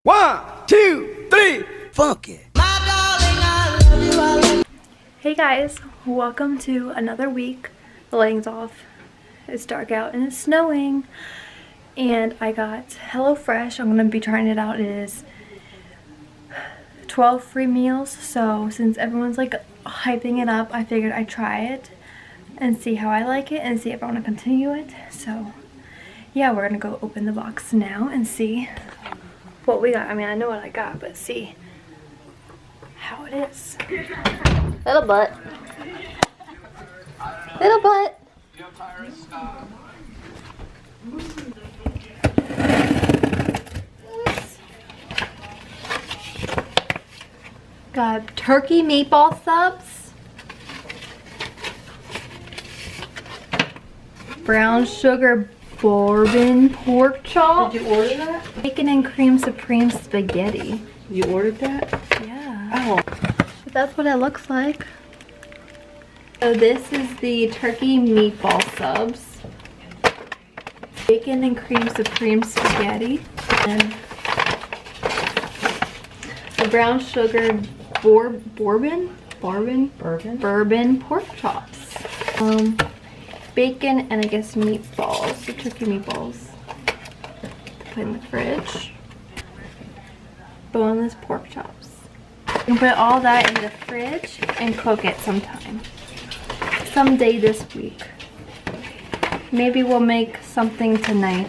1, 2, 3, funk it. Hey guys, welcome to another week. The lighting's off. It's dark out and it's snowing. And I got HelloFresh. I'm going to be trying it out. It is 12 free meals. So since everyone's like hyping it up, I figured I'd try it and see how I like it and see if I want to continue it. So yeah, we're going to go open the box now and see what we got. I mean, I know what I got, but see how it is. Little butt. Little butt. Got turkey meatball subs. Brown sugar bourbon pork chop. Did you order that? Bacon and cream supreme spaghetti. You ordered that? Yeah. Oh. But that's what it looks like. So this is the turkey meatball subs. Bacon and cream supreme spaghetti. And the brown sugar bourbon pork chops. Bacon and I guess meatballs, so turkey meatballs to put in the fridge. Boneless pork chops. You can put all that in the fridge and cook it someday this week. Maybe we'll make something tonight.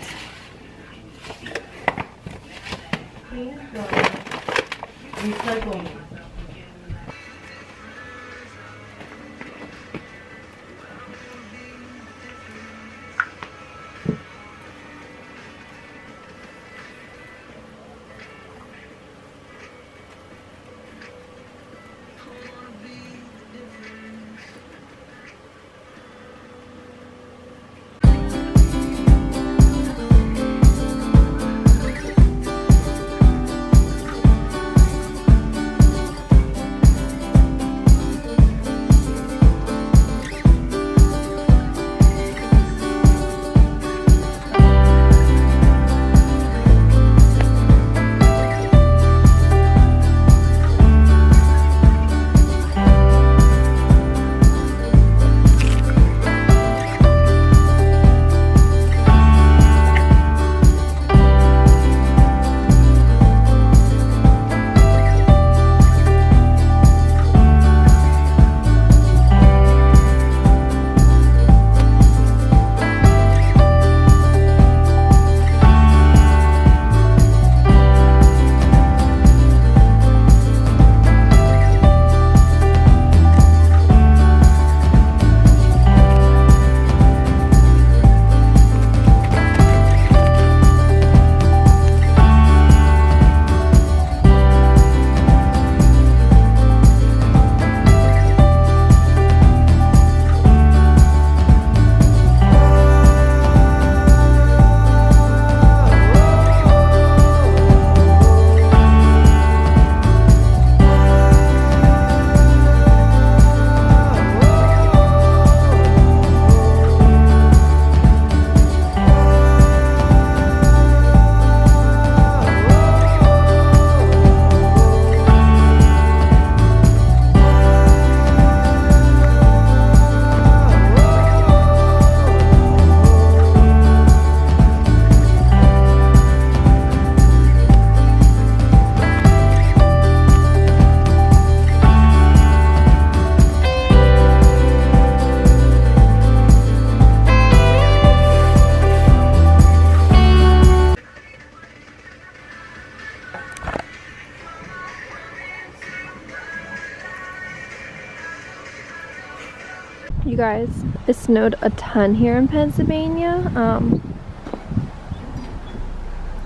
You guys, it snowed a ton here in Pennsylvania.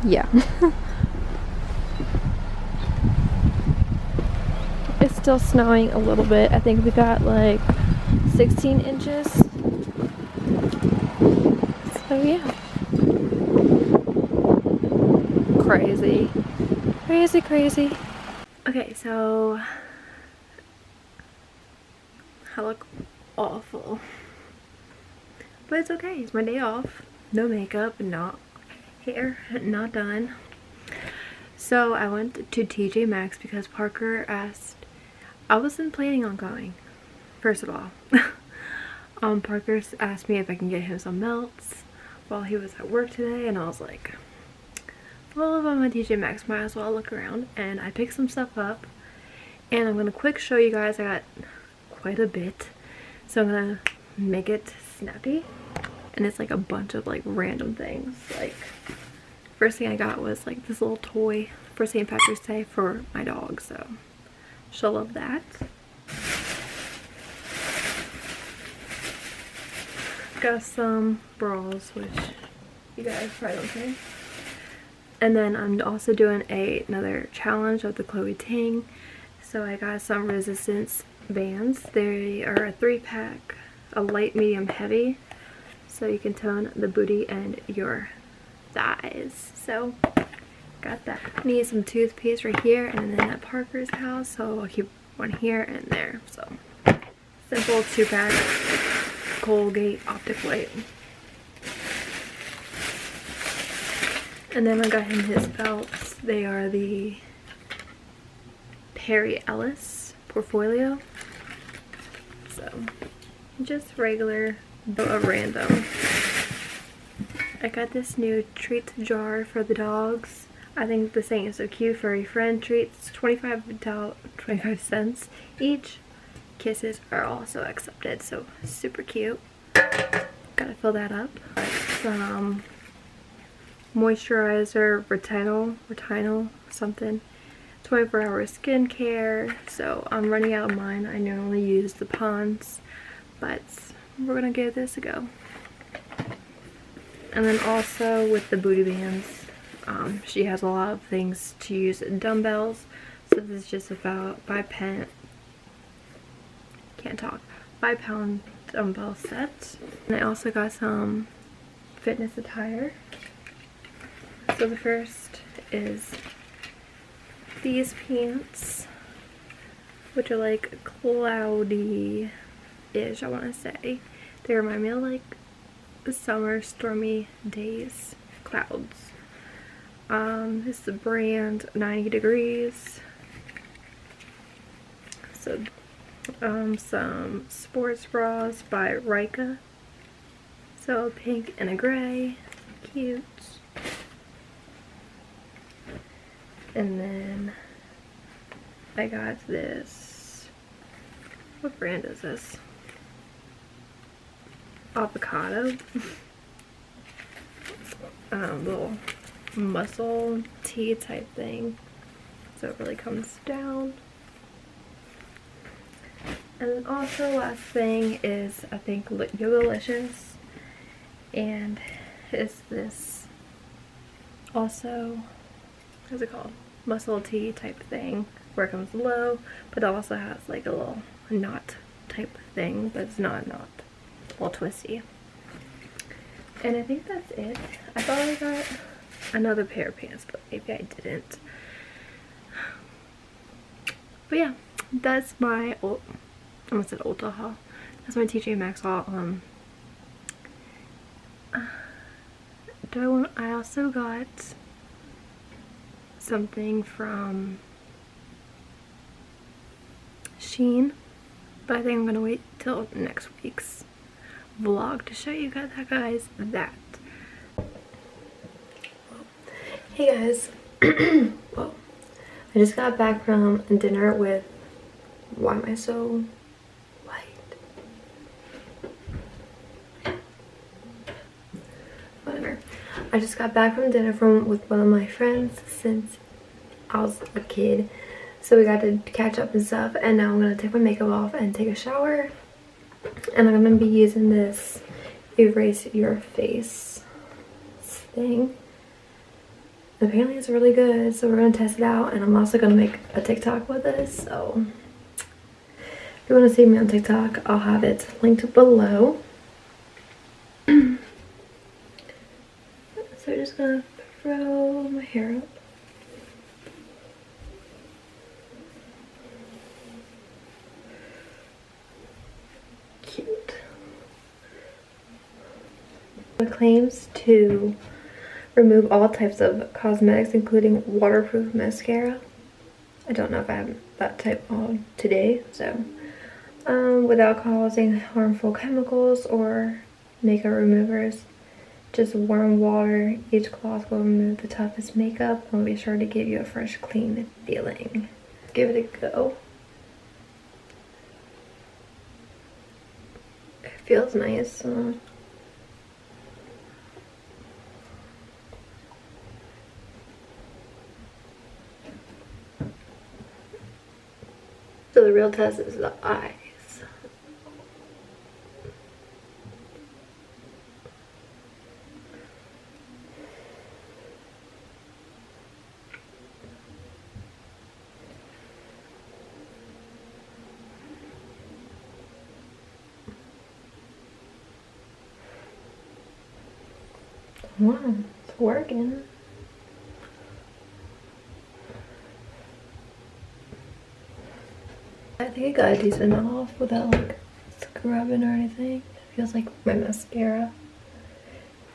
Yeah. It's still snowing a little bit. I think we got like 16 inches. So yeah. Crazy. Crazy, crazy. Okay, so I look awful, but it's okay. It's my day off. No makeup, not hair, not done. So I went to TJ Maxx because Parker asked. I wasn't planning on going, first of all. Parker asked me if I can get him some melts while he was at work today, and I was like, well, if I'm at TJ Maxx, might as well look around. And I picked some stuff up, and I'm gonna quick show you guys. I got quite a bit, so I'm gonna make it snappy. And it's like a bunch of like random things. Like, first thing I got was like this little toy for St. Patrick's Day for my dog, so she'll love that. Got some bras, which you guys probably don't care. And then I'm also doing another challenge of the Chloe Ting. So I got some resistance bands. They are a 3-pack, a light, medium, heavy. So you can tone the booty and your thighs. So got that. I need some toothpaste right here and then at Parker's house. So I'll keep one here and there. So simple 2-pack Colgate Optic White. And then I got him his belts. They are the Perry Ellis Portfolio. So just regular, but random. I got this new treats jar for the dogs. I think this thing is so cute. Furry friend treats, 25 cents each. Kisses are also accepted, so super cute. Gotta fill that up. Some moisturizer, retinol something. 24-hour skincare. So I'm running out of mine. I normally use the Pond's, but we're gonna give this a go. And then also with the booty bands, she has a lot of things to use. Dumbbells. So this is just about 5-pound dumbbell set. And I also got some fitness attire. So the first is these pants, which are like cloudy-ish, I want to say. They remind me of like the summer stormy days, clouds. This is the brand 90 Degrees. So some sports bras by Rika. So a pink and a gray, cute. And then I got this, what brand is this? Avocado. Little muscle tee type thing. So it really comes down. And then also last thing is, I think, Yogalicious. And it's this also, what's it called? Muscle tee type thing where it comes low, but it also has like a little knot type thing, but it's not a knot. It's a little twisty. And I think that's it. I thought I got another pair of pants, but maybe I didn't. But yeah, that's my I almost said Ulta haul. That's my TJ Maxx haul. I also got something from Shein, but I think I'm gonna wait till next week's vlog to show you guys that. Hey guys, well, I just got back from dinner with, why am I so white? Whatever. I just got back from dinner with one of my friends since I was a kid. So we got to catch up and stuff, and now I'm going to take my makeup off and take a shower. And I'm going to be using this erase your face thing. Apparently it's really good, so we're going to test it out, and I'm also going to make a TikTok with this. So if you want to see me on TikTok, I'll have it linked below. So I'm just going to throw my hair up. Cute. It claims to remove all types of cosmetics, including waterproof mascara. I don't know if I have that type on today, so without causing harmful chemicals or makeup removers. Just warm water. Each cloth will remove the toughest makeup and will be sure to give you a fresh, clean feeling. Give it a go. It feels nice. So the real test is the eyes. Wow, it's working. I think I got a decent off without like scrubbing or anything. It feels like my mascara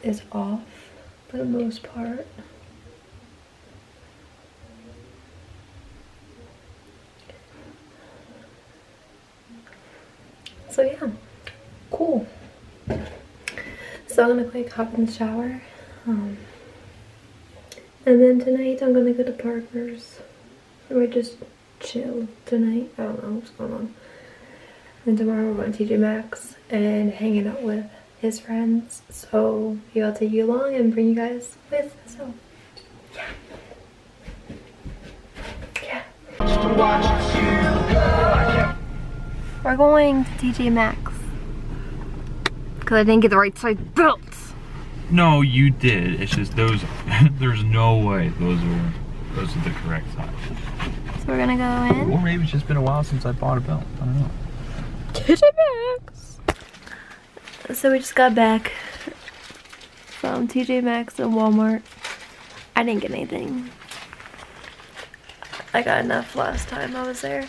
is off for the most part. So yeah, cool. So I'm gonna quick hop in the shower. And then tonight I'm gonna go to Parker's. Or just chill tonight. I don't know what's going on. And tomorrow we're going to Tj Maxx and hanging out with his friends. So maybe I'll take you along and bring you guys with. So yeah. We're going to Tj Maxx. Because I didn't get the right size belts. No, you did. It's just those. There's no way those are the correct size. So we're gonna go in. Or maybe it's just been a while since I bought a belt. I don't know. Tj Maxx. So we just got back from Tj Maxx and Walmart. I didn't get anything. I got enough last time I was there.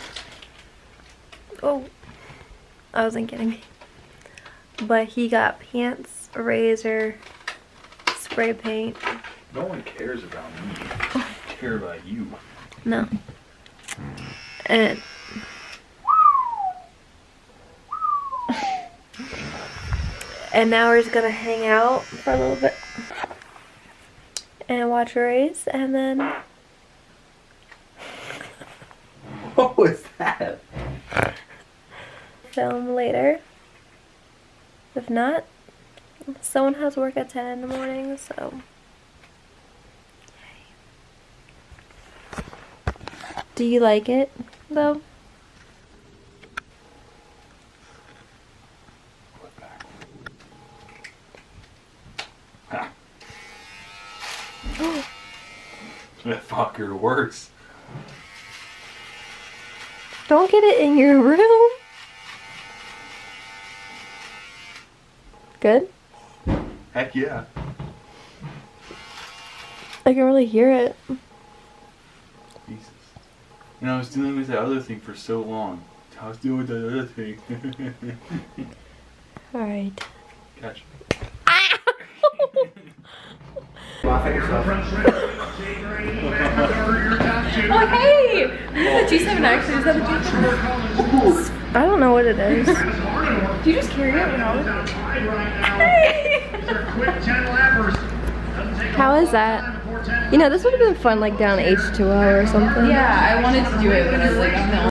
Oh, I wasn't kidding. But he got pants, a razor, spray paint. No one cares about me. I care about you. No. And now we're just gonna hang out for a little bit and watch a race and then What was that? film later. If not, someone has work at 10 in the morning, so yay. Do you like it though? Ha. That fucker works. Don't get it in your room. Good? Heck yeah. I can really hear it. Jesus. You know, I was dealing with that other thing for so long. I was dealing with that other thing. Alright. Catch. Oh, hey! Is that G7 actually? Is that a G7? I don't know what it is. Do you just carry it around? Hey! How is that? You know, this would have been fun, like down H2O or something. Yeah, I wanted to do it when I was like, I'm the